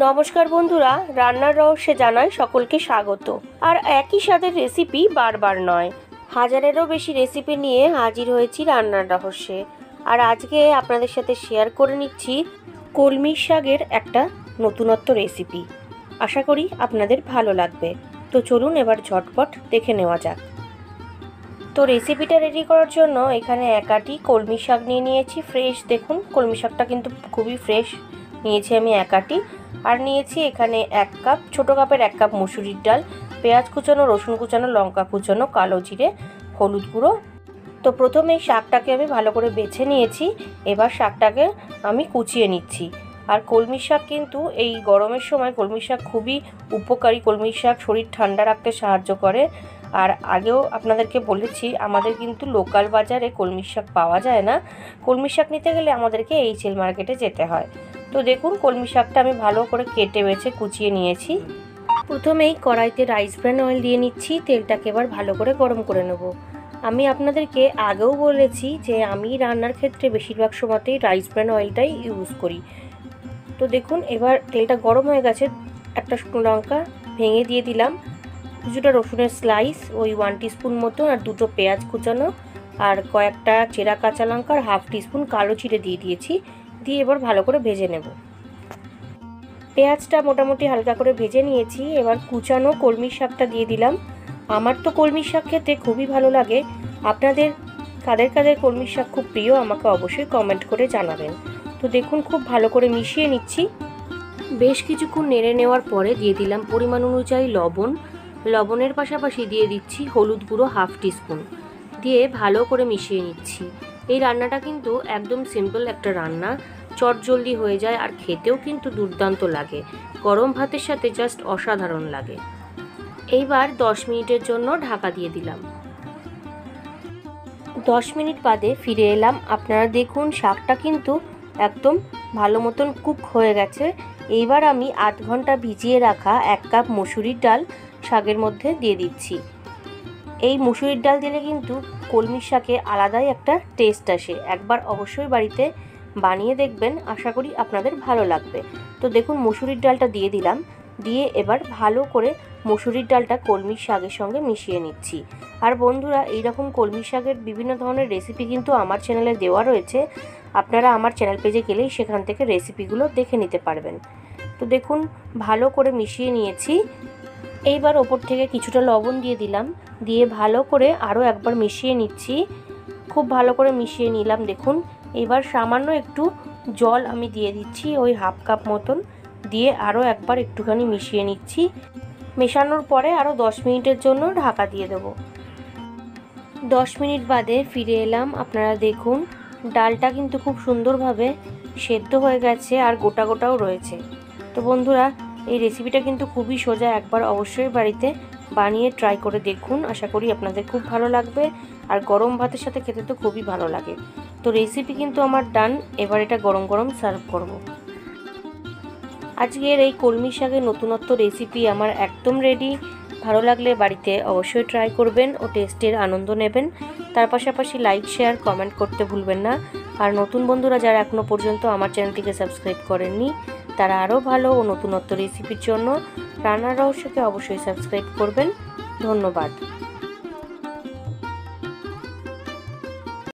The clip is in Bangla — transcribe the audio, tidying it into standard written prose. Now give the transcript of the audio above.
নমস্কার বন্ধুরা, রান্নার রহস্যে জানাই সকলকে স্বাগত। আর একই স্বাদের রেসিপি বারবার নয়, হাজারেরও বেশি রেসিপি নিয়ে হাজির হয়েছি রান্নার রহস্যে। আর আজকে আপনাদের সাথে শেয়ার করে নিচ্ছি কলমি শাকের একটা নতুনত্ব রেসিপি। আশা করি আপনাদের ভালো লাগবে। তো চলুন এবার ঝটপট দেখে নেওয়া যাক। তো রেসিপিটা রেডি করার জন্য এখানে এক আটি কলমি শাক নিয়ে নিয়েছি ফ্রেশ। দেখুন কলমি শাকটা কিন্তু খুবই ফ্রেশ নিয়েছি আমি এক আটি। আর নিয়েছি এখানে 1 কাপ, ছোটো কাপের 1 কাপ মুসুরির ডাল, পেঁয়াজ কুচানো, রসুন কুচানো, লঙ্কা কুচানো, কালো জিরে, হলুদ গুঁড়ো। তো প্রথমে শাকটাকে আমি ভালো করে বেছে নিয়েছি। এবার শাকটাকে আমি কুচিয়ে নিচ্ছি। আর কলমি শাক কিন্তু এই গরমের সময় কলমি শাক খুবই উপকারী। কলমি শাক শরীর ঠান্ডা রাখতে সাহায্য করে। আর আগেও আপনাদেরকে বলেছি, আমাদের কিন্তু লোকাল বাজারে কলমি শাক পাওয়া যায় না। কলমি শাক নিতে গেলে আমাদেরকে এইচএল মার্কেটে যেতে হয়। তো দেখুন কলমি শাকটা আমি ভালো করে কেটে বেছে কুচিয়ে নিয়েছি। প্রথমেই কড়াইতে রাইস ব্র্যান অয়েল দিয়ে নিচ্ছি। তেলটাকে এবার ভালো করে গরম করে নেব। আমি আপনাদেরকে আগেও বলেছি যে আমি রান্নার ক্ষেত্রে বেশিরভাগ সময়তেই রাইস ব্র্যান অয়েলটাই ইউজ করি। তো দেখুন এবার তেলটা গরম হয়ে গেছে। একটা শুকনো লঙ্কা ভেঙে দিয়ে দিলাম, কিছুটা রসুনের স্লাইস ওই 1 টিস্পুন মতো, আর 2টো পেঁয়াজ কুচানো, আর কয়েকটা চেরা কাঁচা লঙ্কা, আর 1/2 টিস্পুন কালো জিরে দিয়ে দিয়েছি। দিয়ে এবার ভালো করে ভেজে নেব। পেঁয়াজটা মোটামুটি হালকা করে ভেজে নিয়েছি। এবার কুচানো কলমি শাকটা দিয়ে দিলাম। আমার তো কলমি শাক খেতে খুবই ভালো লাগে। আপনাদের কাদের কাদের কলমি শাক খুব প্রিয় আমাকে অবশ্যই কমেন্ট করে জানাবেন। তো দেখুন খুব ভালো করে মিশিয়ে নিচ্ছি। বেশ কিছুক্ষণ নেড়ে নেওয়ার পরে দিয়ে দিলাম পরিমাণ অনুযায়ী লবণ। লবণের পাশাপাশি দিয়ে দিচ্ছি হলুদ গুঁড়ো 1/2 টিস্পুন, দিয়ে ভালো করে মিশিয়ে নিচ্ছি। এই রান্নাটা কিন্তু একদম সিম্পল একটা রান্না, চটজলদি হয়ে যায়, আর খেতেও কিন্তু দুর্দান্ত লাগে। গরম ভাতের সাথে জাস্ট অসাধারণ লাগে। এইবার 10 মিনিটের জন্য ঢাকা দিয়ে দিলাম। 10 মিনিট বাদে ফিরে এলাম। আপনারা দেখুন শাকটা কিন্তু একদম ভালো মতন কুক হয়ে গেছে। এইবার আমি 8 ঘন্টা ভিজিয়ে রাখা 1 কাপ মুসুরির ডাল শাকের মধ্যে দিয়ে দিচ্ছি। এই মুসুরির ডাল দিলে কিন্তু কলমি শাকে আলাদাই একটা টেস্ট আসে। একবার অবশ্যই বাড়িতে বানিয়ে দেখবেন, আশা করি আপনাদের ভালো লাগবে। তো দেখুন মুসুরির ডালটা দিয়ে দিলাম। দিয়ে এবার ভালো করে মুসুরির ডালটা কলমি শাকের সঙ্গে মিশিয়ে নিচ্ছি। আর বন্ধুরা, এইরকম কলমি শাকের বিভিন্ন ধরনের রেসিপি কিন্তু আমার চ্যানেলে দেওয়া রয়েছে। আপনারা আমার চ্যানেল পেজে গেলেই সেখান থেকে রেসিপিগুলো দেখে নিতে পারবেন। তো দেখুন ভালো করে মিশিয়ে নিয়েছি। এইবার ওপর থেকে কিছুটা লবণ দিয়ে দিলাম। দিয়ে ভালো করে আরও একবার মিশিয়ে নিচ্ছি। খুব ভালো করে মিশিয়ে নিলাম। দেখুন এবার সামান্য একটু জল আমি দিয়ে দিচ্ছি, ওই 1/2 কাপ মতন, দিয়ে আরও একবার একটুখানি মিশিয়ে নিচ্ছি। মেশানোর পরে আরও 10 মিনিটের জন্য ঢাকা দিয়ে দেবো। 10 মিনিট বাদে ফিরে এলাম। আপনারা দেখুন ডালটা কিন্তু খুব সুন্দরভাবে সেদ্ধ হয়ে গেছে, আর গোটা গোটাও রয়েছে। তো বন্ধুরা, এই রেসিপিটা কিন্তু খুবই সোজা, একবার অবশ্যই বাড়িতে বানিয়ে ট্রাই করে দেখুন। আশা করি আপনাদের খুব ভালো লাগবে, আর গরম ভাতের সাথে খেতে তো খুবই ভালো লাগে। তো রেসিপি কিন্তু আমার ডান। এবার এটা গরম গরম সার্ভ করব। আজকের এই কলমি শাকের নতুনত্ব রেসিপি আমার একদম রেডি। ভালো লাগলে বাড়িতে অবশ্যই ট্রাই করবেন ও টেস্টের আনন্দ নেবেন। তার পাশাপাশি লাইক, শেয়ার, কমেন্ট করতে ভুলবেন না। আর নতুন বন্ধুরা যারা এখনও পর্যন্ত আমার চ্যানেলটিকে সাবস্ক্রাইব করেননি, তারা আরও ভালো ও নতুনত্ব রেসিপির জন্য রান্নার রহস্যকে অবশ্যই সাবস্ক্রাইব করবেন। ধন্যবাদ।